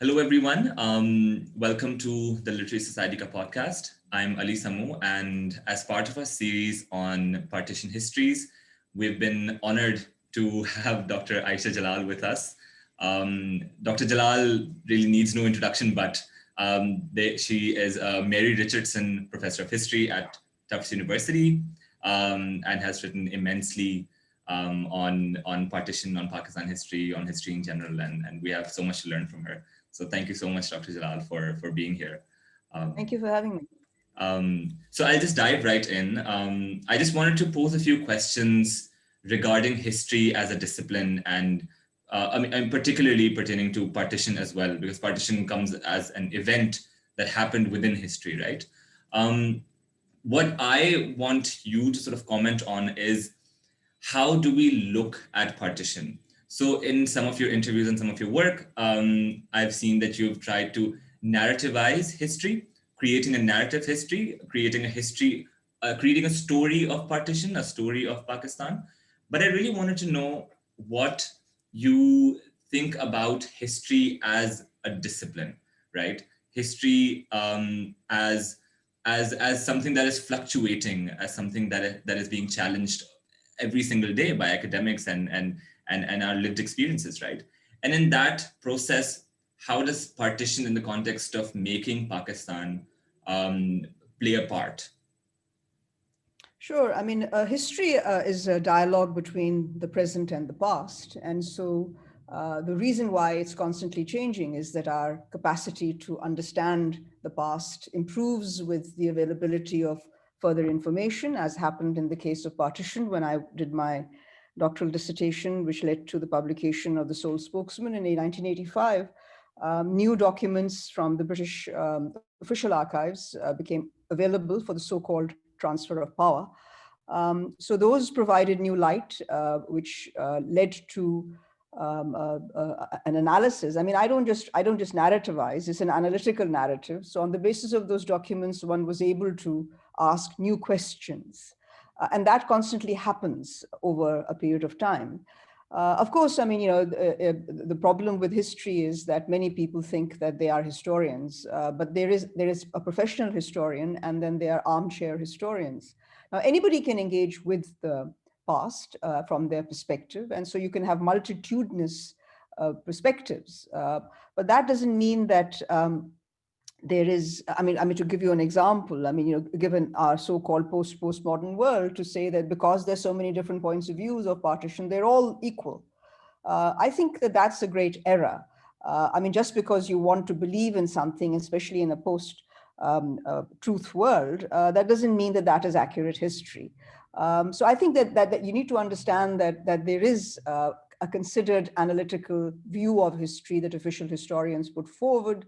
Hello, everyone. Welcome to the Literary Society Ka podcast. I'm Ali Samoo, and as part of our series on partition histories, we've been honored to have Dr. Ayesha Jalal with us. Dr. Jalal really needs no introduction, but she is a Mary Richardson Professor of History at Tufts University and has written immensely on partition, on Pakistan history, on history in general, and we have so much to learn from her. So thank you so much, Dr. Jalal, for being here. Thank you for having me. So I'll just dive right in. I just wanted to pose a few questions regarding history as a discipline, and and particularly pertaining to partition as well, because partition comes as an event that happened within history, right? What I want you to sort of comment on is, how do we look at partition? So in some of your interviews and some of your work, I've seen that you've tried to narrativize history, creating a narrative history, creating a history, creating a story of partition, a story of Pakistan. But I really wanted to know what you think about history as a discipline, right? History as something that is fluctuating, as something that is being challenged every single day by academics and our lived experiences, right? And in that process, how does partition in the context of making Pakistan play a part? Sure. I mean, history is a dialogue between the present and the past. And so the reason why it's constantly changing is that our capacity to understand the past improves with the availability of further information, as happened in the case of partition when I did my doctoral dissertation, which led to the publication of The Sole Spokesman in 1985. New documents from the British official archives became available for the so-called transfer of power. So those provided new light, which led to an analysis. I mean, I don't just narrativize, it's an analytical narrative. So on the basis of those documents, one was able to ask new questions. And that constantly happens over a period of time. Of course, I mean, the problem with history is that many people think that they are historians, but there is a professional historian, and then there are armchair historians. Now, anybody can engage with the past from their perspective, and so you can have multitudinous perspectives. But that doesn't mean that there is, I mean, to give you an example, I mean, given our so-called postmodern world, to say that because there's so many different points of views of partition, they're all equal. I think that that's a great error. I mean, just because you want to believe in something, especially in a post-truth world, that doesn't mean that that is accurate history. So I think that you need to understand that there is a considered analytical view of history that official historians put forward,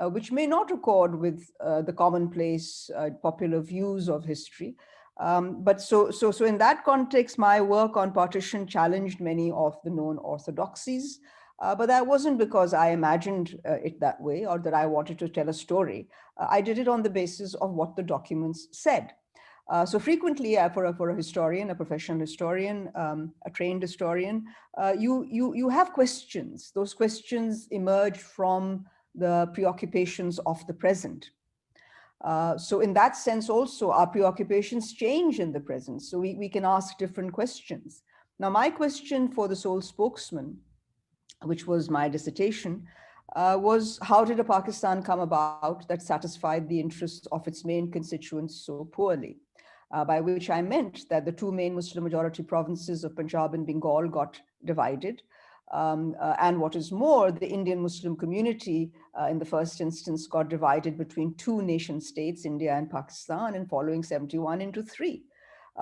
which may not accord with the commonplace popular views of history. But so in that context, my work on partition challenged many of the known orthodoxies. But that wasn't because I imagined it that way or that I wanted to tell a story. I did it on the basis of what the documents said. So frequently, for a historian, a professional historian, a trained historian, you have questions. Those questions emerge from the preoccupations of the present. So in that sense also, our preoccupations change in the present. So we can ask different questions. Now, my question for The Sole Spokesman, which was my dissertation, was how did a Pakistan come about that satisfied the interests of its main constituents so poorly? By which I meant that the two main Muslim majority provinces of Punjab and Bengal got divided. And what is more, the Indian Muslim community in the first instance got divided between two nation states, India and Pakistan, and following 71 into three.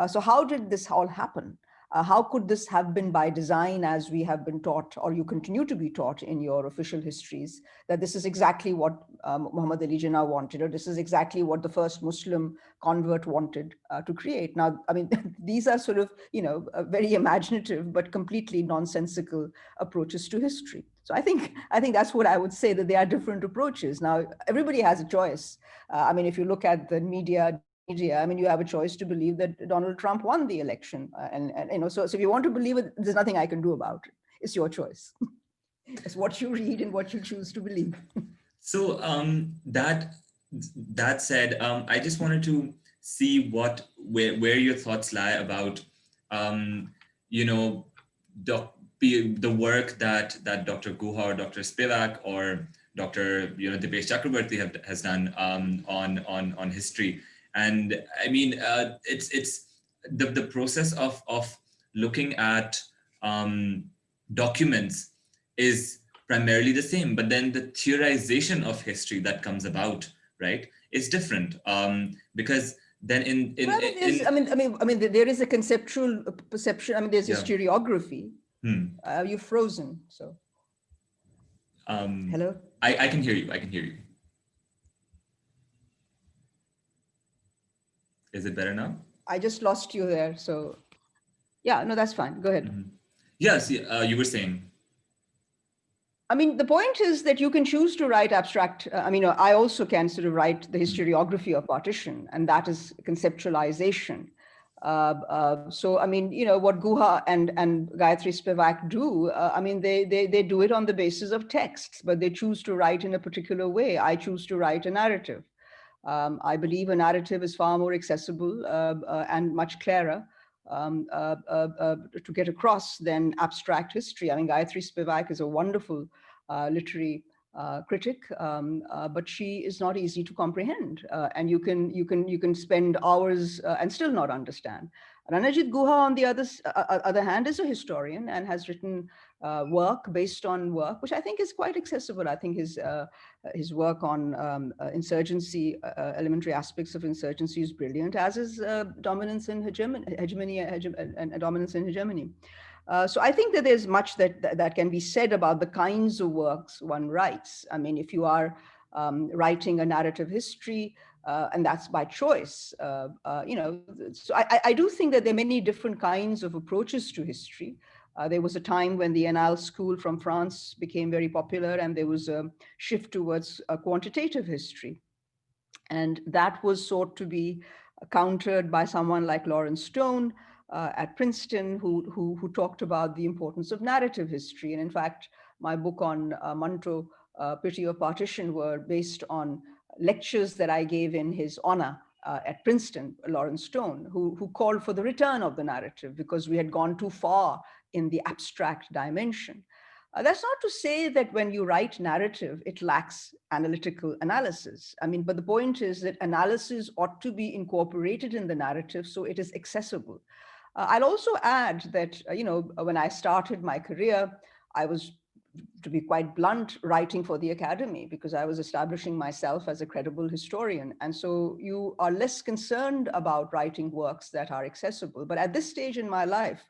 So how did this all happen? How could this have been by design, as we have been taught, or you continue to be taught in your official histories, that this is exactly what Muhammad Ali Jinnah wanted, or this is exactly what the first Muslim convert wanted to create? Now, I mean, these are sort of, very imaginative, but completely nonsensical approaches to history. So I think that's what I would say, that there are different approaches. Now, everybody has a choice. I mean, if you look at the media, I mean, you have a choice to believe that Donald Trump won the election. And so if you want to believe it, there's nothing I can do about it. It's your choice. It's what you read and what you choose to believe. So that said, I just wanted to see where your thoughts lie about you know the work that Dr. Guha or Dr. Spivak or Dr. Dipesh Chakrabarti has done on history. And I mean, it's the process of looking at documents is primarily the same, but then the theorization of history that comes about, right, is different, because then Well, it is. I mean, there is a conceptual perception. I mean, there's yeah. historiography. Hmm. You're frozen. So, hello. I can hear you. I can hear you. Is it better now? I just lost you there. So, yeah, no, that's fine. Go ahead. Yes, you were saying. I mean, the point is that you can choose to write abstract. I also can sort of write the historiography of partition, and that is conceptualization. So, I mean, what Guha and Gayatri Spivak do, they do it on the basis of texts, but they choose to write in a particular way. I choose to write a narrative. I believe a narrative is far more accessible and much clearer to get across than abstract history. I mean, Gayatri Spivak is a wonderful literary critic, but she is not easy to comprehend, and you can spend hours and still not understand. Ranajit Guha, on the other hand, is a historian and has written work based on work, which I think is quite accessible. I think his work on insurgency, elementary aspects of insurgency, is brilliant, as is dominance and hegemony and dominance and hegemony. So I think that there's much that can be said about the kinds of works one writes. I mean, if you are writing a narrative history, and that's by choice, so I do think that there are many different kinds of approaches to history. There was a time when the Annales school from France became very popular, and there was a shift towards a quantitative history. And that was sought to be countered by someone like Lawrence Stone at Princeton, who talked about the importance of narrative history. And in fact, my book on Manto, Pity of Partition, were based on lectures that I gave in his honor at Princeton, Lawrence Stone, who called for the return of the narrative because we had gone too far in the abstract dimension. That's not to say that when you write narrative, it lacks analytical analysis. I mean, but the point is that analysis ought to be incorporated in the narrative so it is accessible. I'll also add that, when I started my career, I was, to be quite blunt, writing for the academy because I was establishing myself as a credible historian. And so you are less concerned about writing works that are accessible. But at this stage in my life,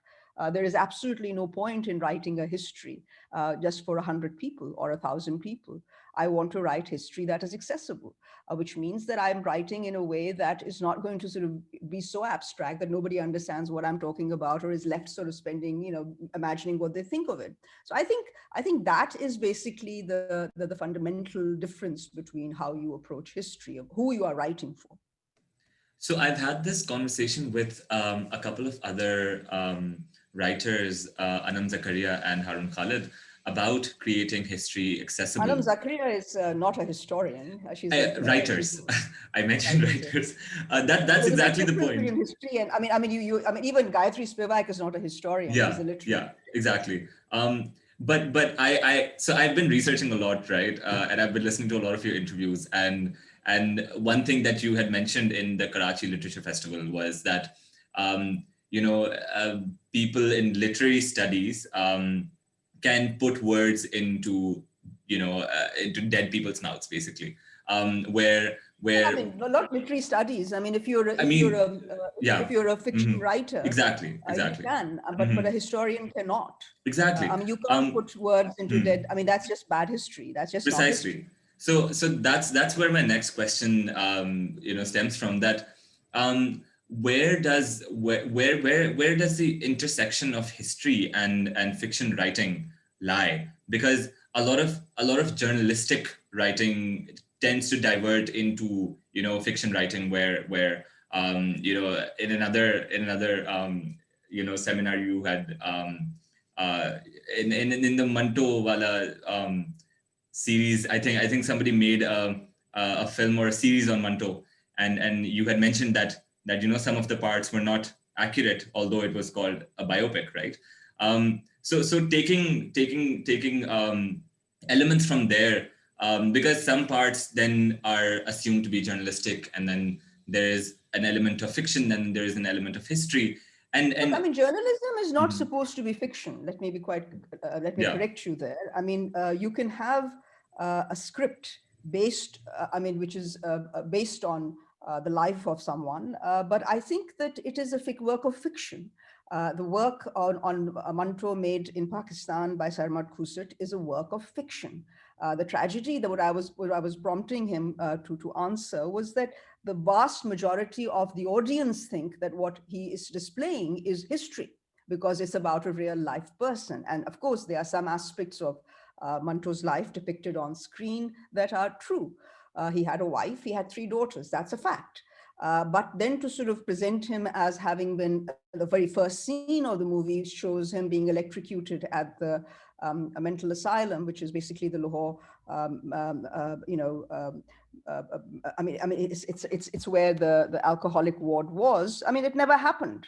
there is absolutely no point in writing a history just for 100 people or 1,000 people. I want to write history that is accessible, which means that I'm writing in a way that is not going to sort of be so abstract that nobody understands what I'm talking about or is left sort of imagining what they think of it. So I think that is basically the fundamental difference between how you approach history, of who you are writing for. So I've had this conversation with a couple of other writers, Anam Zakaria and Harun Khalid, about creating history accessible. Anam Zakaria is not a historian. She's writers. I mentioned writers. That's exactly the point. In history, and even Gayatri Spivak is not a historian. Yeah, She's a literary. yeah, exactly. But so I've been researching a lot, right? And I've been listening to a lot of your interviews, and one thing that you had mentioned in the Karachi Literature Festival was that people in literary studies can put words into into dead people's mouths, basically. Where not literary studies. I mean, if you're a fiction writer, exactly, you can, but a historian cannot. Exactly. You can't put words into dead. I mean, that's just bad history. That's just precisely. Not history. So that's where my next question stems from. That where does the intersection of history and fiction writing lie? Because a lot of journalistic writing tends to divert into fiction writing, where in another seminar you had in the Manto wala series, I think somebody made a film or a series on Manto, and you had mentioned that some of the parts were not accurate, although it was called a biopic, right? So taking elements from there, because some parts then are assumed to be journalistic, and then there is an element of fiction, then there is an element of history, and Look, I mean, journalism is not Mhm. supposed to be fiction. Let me be let me Yeah. correct you there. I mean, you can have a script based, which is based on the life of someone, but I think that it is a work of fiction. The work on Manto made in Pakistan by Sarmad Khusat is a work of fiction. The tragedy that what I was prompting him to answer was that the vast majority of the audience think that what he is displaying is history because it's about a real life person. And of course, there are some aspects of Manto's life depicted on screen that are true. He had a wife, he had 3 daughters, that's a fact. But then to sort of present him as having been the very first scene of the movie shows him being electrocuted at the a mental asylum, which is basically the Lahore, it's where the alcoholic ward was. I mean, it never happened.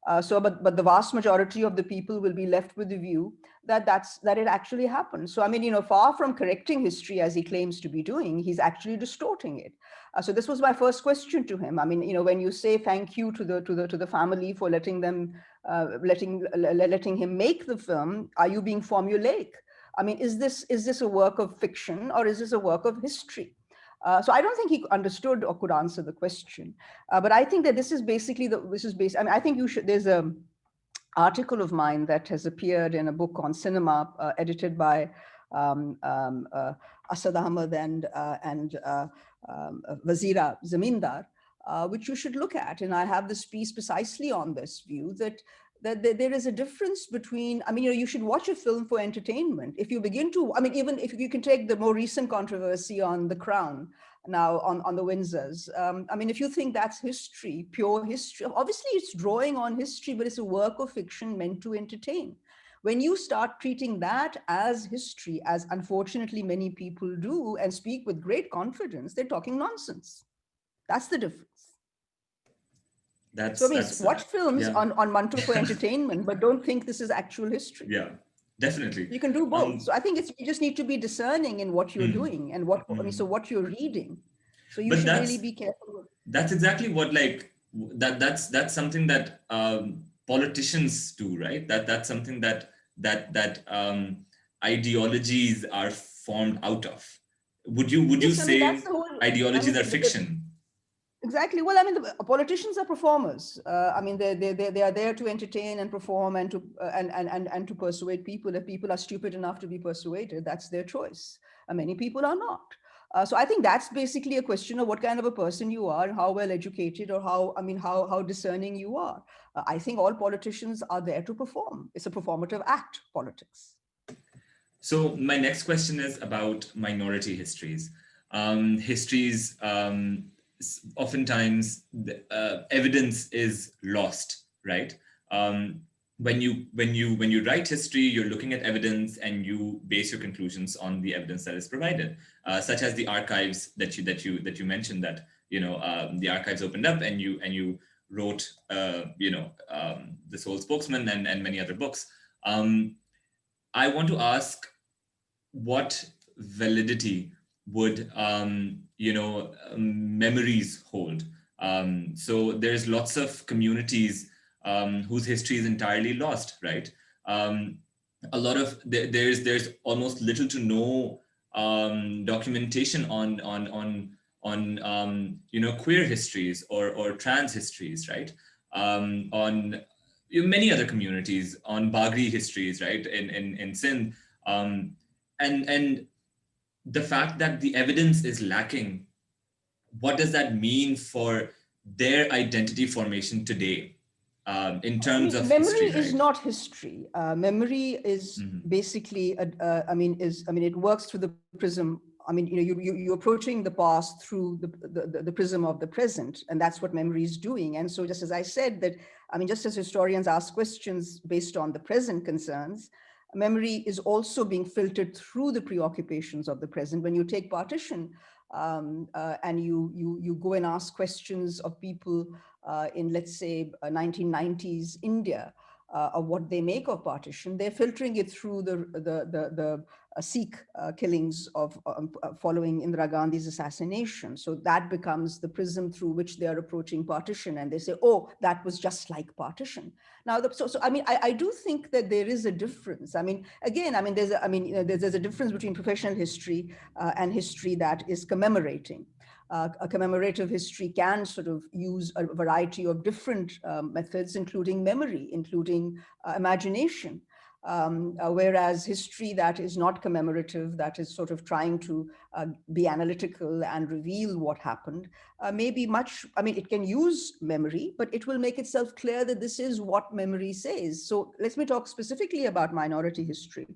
But the vast majority of the people will be left with the view that it actually happened. So I mean, far from correcting history as he claims to be doing, he's actually distorting it. So this was my first question to him. I mean, when you say thank you to the family for letting him make the film, are you being formulaic? I mean, is this a work of fiction or is this a work of history? So I don't think he understood or could answer the question. But I think that this is basically I mean, I think you should. There's a article of mine that has appeared in a book on cinema, edited by Asad Ahmed and Wazira Zamindar, which you should look at. And I have this piece precisely on this view that there is a difference between, I mean, you should watch a film for entertainment. If you begin to, I mean, even if you can take the more recent controversy on The Crown, now on the Windsors. I mean, if you think that's history, pure history, obviously it's drawing on history, but it's a work of fiction meant to entertain. When you start treating that as history, as unfortunately many people do, and speak with great confidence, they're talking nonsense. That's the difference. So I mean, watch films on Manto for entertainment, but don't think this is actual history. Yeah, definitely. You can do both. So I think you just need to be discerning in what you're doing and what you're reading. So you should really be careful. That's exactly what that's something that politicians do, right? That's something that ideologies are formed out of. Would you say ideologies are fiction? Exactly. Well, I mean, the politicians are performers. I mean, they are there to entertain and perform and to and to persuade people. If people are stupid enough to be persuaded, that's their choice. Many people are not. So I think that's basically a question of what kind of a person you are, how well educated, or how discerning you are. I think all politicians are there to perform. It's a performative act, politics. So my next question is about minority histories. Histories. Oftentimes evidence is lost, right? When you write history, you're looking at evidence and you base your conclusions on the evidence that is provided, such as the archives that you mentioned, that the archives opened up and you wrote The Sole Spokesman and many other books. I want to ask, what validity would memories hold? So there's lots of communities whose history is entirely lost, right? A lot of there's almost little to no documentation on queer histories or trans histories, right? On many other communities, on Bagri histories, right? In Sindh, and the fact that the evidence is lacking, what does that mean for their identity formation today, in terms of memory history? Is not history. Memory is basically, it works through the prism I mean, you're approaching the past through the prism of the present, and that's what memory is doing. And so, just as I said, that, I mean, just as historians ask questions based on the present concerns, memory is also being filtered through the preoccupations of the present. When you take partition, and you go and ask questions of people in, let's say, 1990s India, of what they make of partition, they're filtering it through the Sikh killings of following Indira Gandhi's assassination. So that becomes the prism through which they are approaching partition, and they say, "Oh, that was just like partition." Now, so I mean, I do think that there is a difference. I mean, again, I mean, there's a difference between professional history and history that is commemorating. A commemorative history can sort of use a variety of different methods, including memory, including imagination. Whereas history that is not commemorative, that is sort of trying to be analytical and reveal what happened, may be much, I mean, it can use memory, but it will make itself clear that this is what memory says. So let me talk specifically about minority history.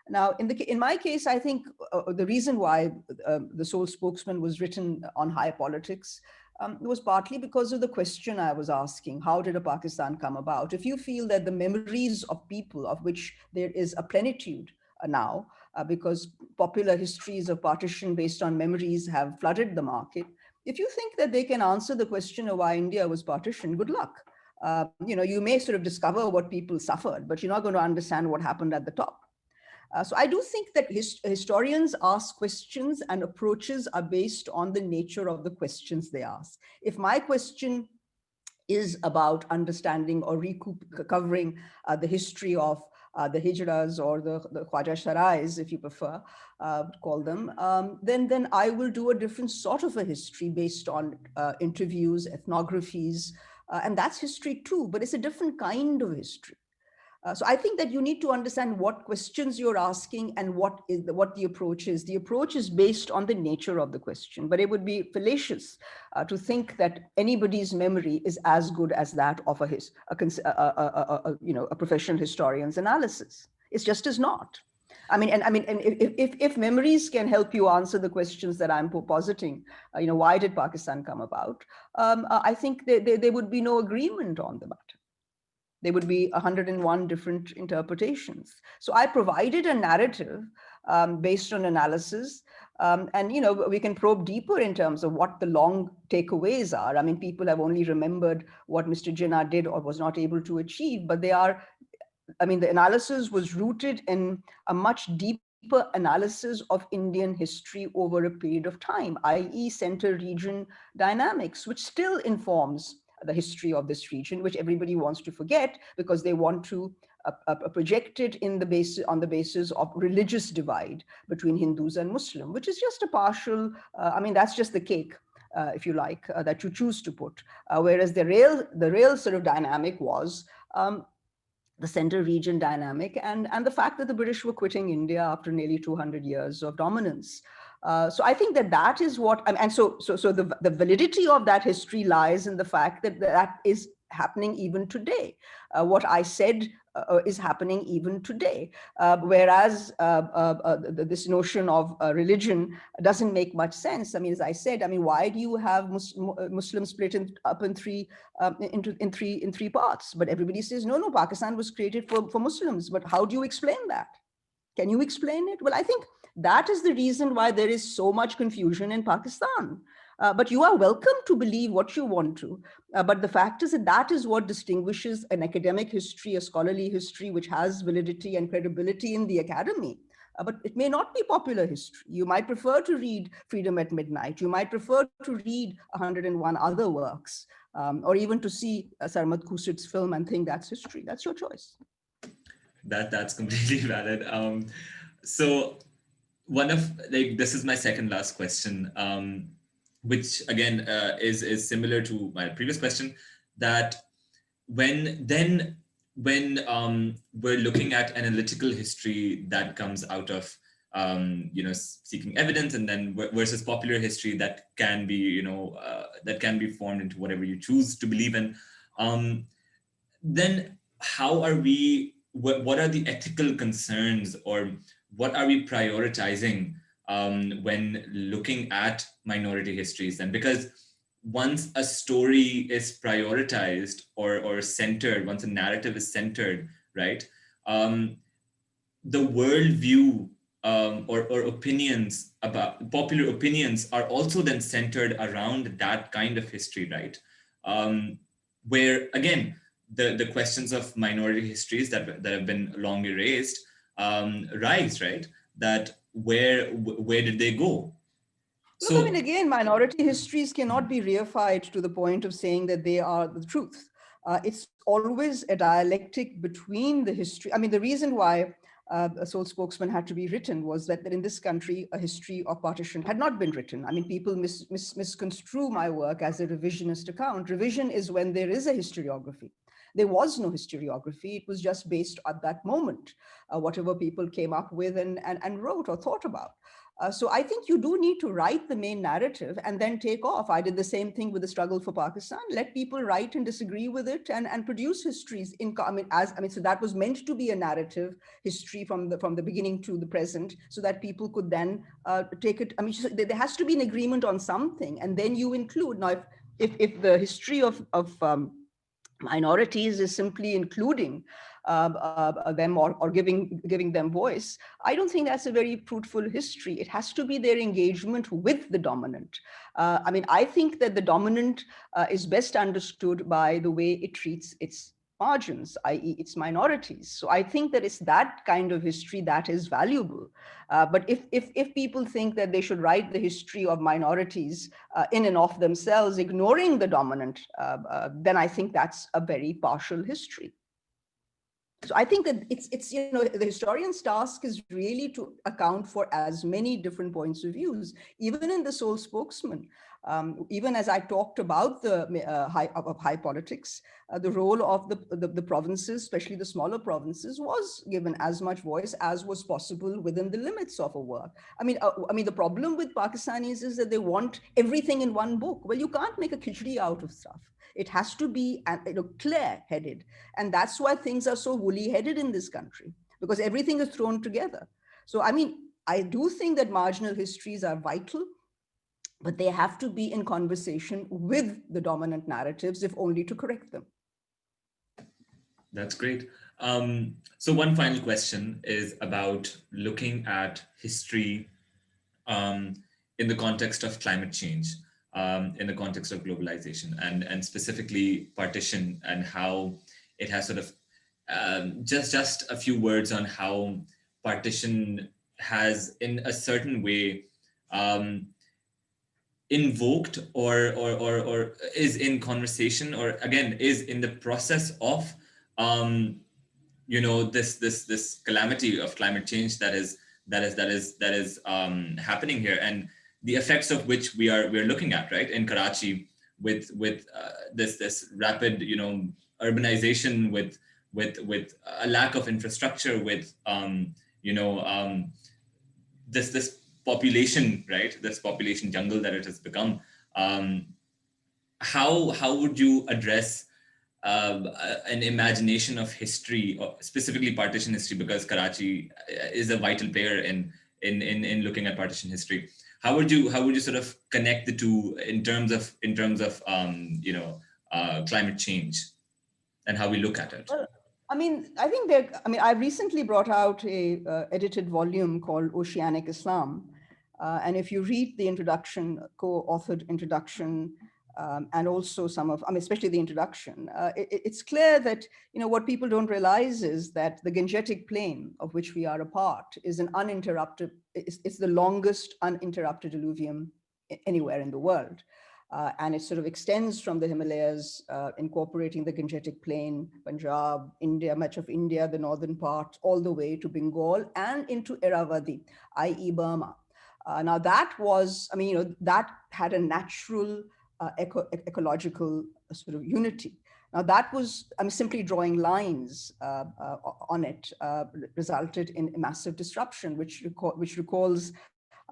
Now, in my case, I think the reason why The Sole Spokesman was written on high politics was partly because of the question I was asking: how did a Pakistan come about? If you feel that the memories of people, of which there is a plenitude now, because popular histories of partition based on memories have flooded the market, if you think that they can answer the question of why India was partitioned, good luck. You may sort of discover what people suffered, but you're not going to understand what happened at the top. So I do think that historians ask questions, and approaches are based on the nature of the questions they ask. If my question is about understanding or recovering the history of the Hijras or the Khwaja Sharais, if you prefer to call them, then I will do a different sort of a history based on interviews, ethnographies, and that's history too, but it's a different kind of history. So I think that you need to understand what questions you're asking and what the approach is. The approach is based on the nature of the question, but it would be fallacious to think that anybody's memory is as good as that of a professional historian's analysis. It's just as not. I mean, and if memories can help you answer the questions that I'm positing, why did Pakistan come about? I think there would be no agreement on the matter. There would be 101 different interpretations. So I provided a narrative based on analysis. And we can probe deeper in terms of what the long takeaways are. I mean, people have only remembered what Mr. Jinnah did or was not able to achieve, but the analysis was rooted in a much deeper analysis of Indian history over a period of time, i.e. center region dynamics, which still informs the history of this region, which everybody wants to forget because they want to project it on the basis of religious divide between Hindus and Muslim, which is just a partial, that's just the cake, if you like, that you choose to put. Whereas the real sort of dynamic was the center region dynamic, and the fact that the British were quitting India after nearly 200 years of dominance. So I think that is what, and so the validity of that history lies in the fact that is happening even today. What I said is happening even today. Whereas this notion of religion doesn't make much sense. I mean, as I said, why do you have Muslims split up in three parts? But everybody says, no, Pakistan was created for Muslims. But how do you explain that? Can you explain it? Well, I think that is the reason why there is so much confusion in Pakistan. But you are welcome to believe what you want to. But the fact is that is what distinguishes an academic history, a scholarly history, which has validity and credibility in the academy. But it may not be popular history. You might prefer to read Freedom at Midnight. You might prefer to read 101 other works, or even to see Sarmad Khurshid's film and think that's history. That's your choice. That's completely valid. So this is my second last question, which again is similar to my previous question, that when we're looking at analytical history that comes out of seeking evidence, and then versus popular history that can be formed into whatever you choose to believe in, then how are we? What are the ethical concerns, or what are we prioritizing when looking at minority histories then? Because once a story is prioritized or centered, once a narrative is centered, right, the worldview or opinions about popular opinions are also then centered around that kind of history, right? Where again, the questions of minority histories that have been long erased rise, right? That where did they go? Look, I mean, So again, minority histories cannot be reified to the point of saying that they are the truth. It's always a dialectic between the history. I mean, the reason why a sole spokesman had to be written was that in this country, a history of partition had not been written. I mean, people misconstrue my work as a revisionist account. Revision is when there is a historiography. There was no historiography. It was just based at that moment, whatever people came up with and wrote or thought about. So I think you do need to write the main narrative and then take off. I did the same thing with the struggle for Pakistan. Let people write and disagree with it and produce histories in, so that was meant to be a narrative history from the beginning to the present, so that people could then take it. I mean, so there has to be an agreement on something, and then you include. Now, if the history of minorities is simply including them or giving them voice, I don't think that's a very fruitful history. It has to be their engagement with the dominant. I mean, I think that the dominant is best understood by the way it treats its margins, i.e. its minorities. So I think that it's that kind of history that is valuable. But if people think that they should write the history of minorities in and of themselves, ignoring the dominant, then I think that's a very partial history. So I think that it's the historian's task is really to account for as many different points of views, even in the sole spokesman. Even as I talked about the high politics, the role of the provinces, especially the smaller provinces, was given as much voice as was possible within the limits of a work. I mean, the problem with Pakistanis is that they want everything in one book. Well, you can't make a khichdi out of stuff. It has to be clear-headed. And that's why things are so woolly-headed in this country, because everything is thrown together. So, I mean, I do think that marginal histories are vital, but they have to be in conversation with the dominant narratives, if only to correct them. that's great. So one final question is about looking at history in the context of climate change, in the context of globalization, and specifically partition, and how it has sort of just a few words on how partition has, in a certain way, invoked or is in conversation, or again is in the process of this calamity of climate change that is happening here, and the effects of which we're looking at, right, in Karachi, with this rapid urbanization, with a lack of infrastructure, with this population, right, this population jungle that it has become. How would you address an imagination of history, or specifically partition history, because Karachi is a vital player in looking at partition history? How would you sort of connect the two in terms of climate change and how we look at it? Well, I mean, I recently brought out a edited volume called Oceanic Islam. And if you read the introduction, co-authored introduction, and also especially the introduction, it's clear that, what people don't realize is that the Gangetic Plain, of which we are a part, is an uninterrupted, it's the longest uninterrupted alluvium anywhere in the world. And it sort of extends from the Himalayas, incorporating the Gangetic Plain, Punjab, India, much of India, the northern part, all the way to Bengal and into Irrawaddy, i.e. Burma. Now that was, that had a natural ecological sort of unity. Now that was, I'm simply drawing lines on it, resulted in a massive disruption, which recalls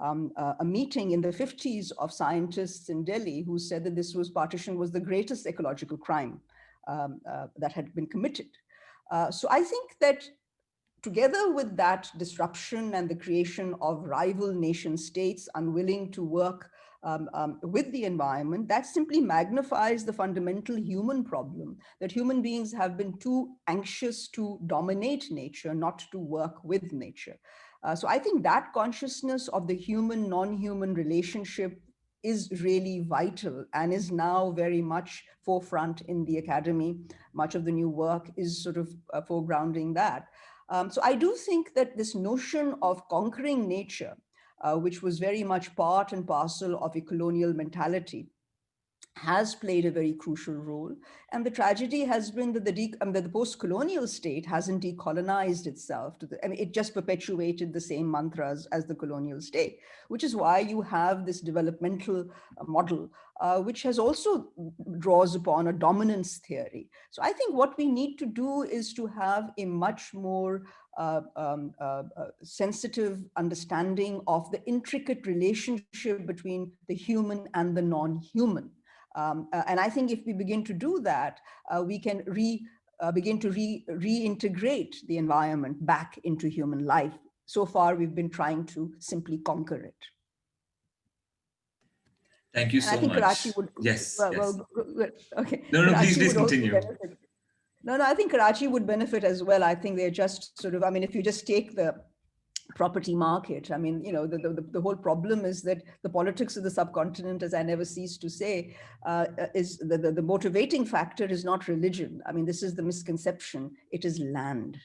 a meeting in the 50s of scientists in Delhi who said that partition was the greatest ecological crime that had been committed. So I think that together with that disruption and the creation of rival nation states unwilling to work with the environment, that simply magnifies the fundamental human problem that human beings have been too anxious to dominate nature, not to work with nature. So I think that consciousness of the human non-human relationship is really vital and is now very much forefront in the academy. Much of the new work is sort of foregrounding that. So I do think that this notion of conquering nature, which was very much part and parcel of a colonial mentality, has played a very crucial role. And the tragedy has been that the post-colonial state hasn't decolonized itself. It just perpetuated the same mantras as the colonial state, which is why you have this developmental model, which has also draws upon a dominance theory. So I think what we need to do is to have a much more sensitive understanding of the intricate relationship between the human and the non-human. And I think if we begin to do that, we can begin to reintegrate the environment back into human life. So far, we've been trying to simply conquer it. Thank you And I so think Karachi much. would, Yes, yes. okay, No, no, Karachi please would also continue. benefit. No, I think Karachi would benefit as well. I think they're just sort of, if you just take the property market. The whole problem is that the politics of the subcontinent, as I never cease to say, is the motivating factor is not religion. This is the misconception. It is land.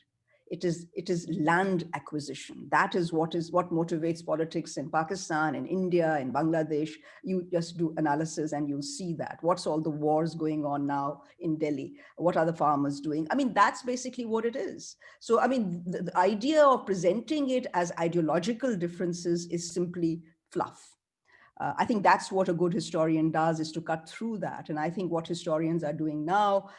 It is land acquisition. That is what motivates politics in Pakistan, in India, in Bangladesh. You just do analysis and you'll see that. What's all the wars going on now in Delhi? What are the farmers doing? That's basically what it is. So, the idea of presenting it as ideological differences is simply fluff. I think that's what a good historian does, is to cut through that. And I think what historians are doing now,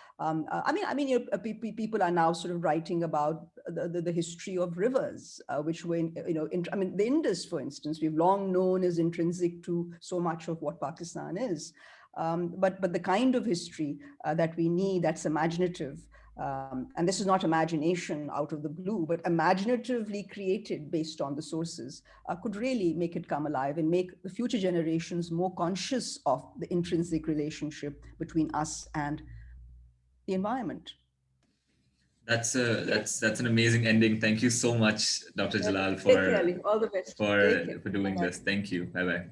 people are now sort of writing about the history of rivers, which were, the Indus, for instance, we've long known is intrinsic to so much of what Pakistan is. But the kind of history that we need, that's imaginative, and this is not imagination out of the blue, but imaginatively created based on the sources, could really make it come alive and make the future generations more conscious of the intrinsic relationship between us and the environment. That's an amazing ending. Thank you so much, Dr. Jalal, Take care, Ali. All the best. Take care. for doing Bye-bye. this. Thank you. Bye bye.